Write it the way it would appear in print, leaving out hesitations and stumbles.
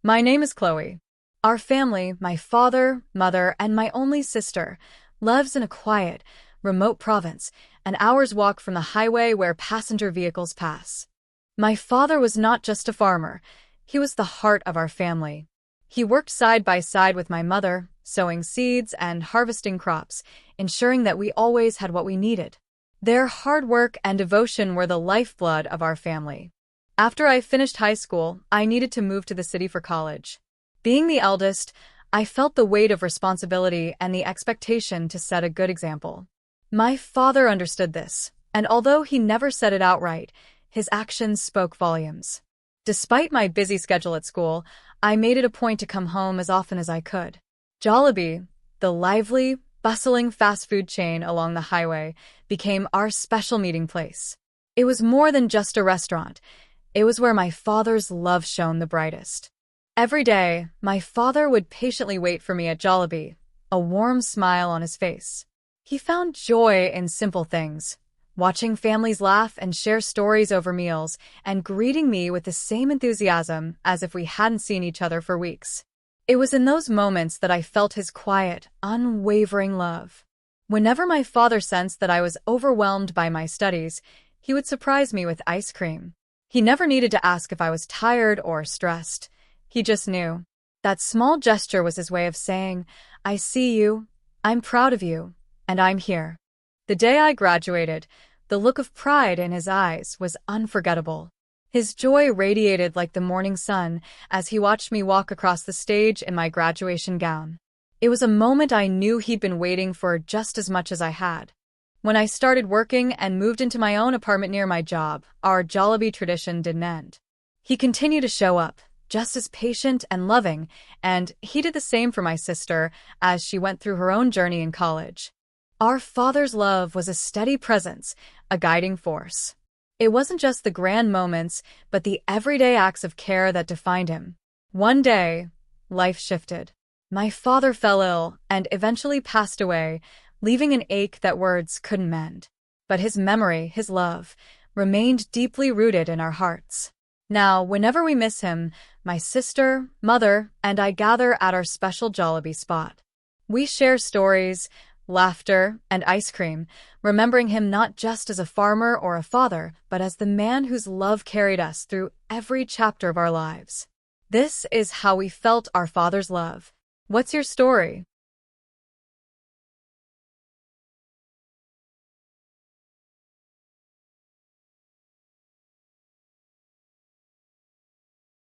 My name is Chloe. Our family, my father, mother, and my only sister, lives in a quiet, remote province, an hour's walk from the highway where passenger vehicles pass. My father was not just a farmer, he was the heart of our family. He worked side by side with my mother, sowing seeds and harvesting crops, ensuring that we always had what we needed. Their hard work and devotion were the lifeblood of our family. After I finished high school, I needed to move to the city for college. Being the eldest, I felt the weight of responsibility and the expectation to set a good example. My father understood this, and although he never said it outright, his actions spoke volumes. Despite my busy schedule at school, I made it a point to come home as often as I could. Jollibee, the lively, bustling fast food chain along the highway, became our special meeting place. It was more than just a restaurant. It was where my father's love shone the brightest. Every day, my father would patiently wait for me at Jollibee, a warm smile on his face. He found joy in simple things, watching families laugh and share stories over meals, and greeting me with the same enthusiasm as if we hadn't seen each other for weeks. It was in those moments that I felt his quiet, unwavering love. Whenever my father sensed that I was overwhelmed by my studies, he would surprise me with ice cream. He never needed to ask if I was tired or stressed. He just knew. That small gesture was his way of saying, "I see you, I'm proud of you, and I'm here." The day I graduated, the look of pride in his eyes was unforgettable. His joy radiated like the morning sun as he watched me walk across the stage in my graduation gown. It was a moment I knew he'd been waiting for just as much as I had. When I started working and moved into my own apartment near my job, our Jollibee tradition didn't end. He continued to show up, just as patient and loving, and he did the same for my sister as she went through her own journey in college. Our father's love was a steady presence, a guiding force. It wasn't just the grand moments, but the everyday acts of care that defined him. One day, life shifted. My father fell ill and eventually passed away, leaving an ache that words couldn't mend. But his memory, his love, remained deeply rooted in our hearts. Now, whenever we miss him, my sister, mother, and I gather at our special Jollibee spot. We share stories, laughter, and ice cream, remembering him not just as a farmer or a father, but as the man whose love carried us through every chapter of our lives. This is how we felt our father's love. What's your story?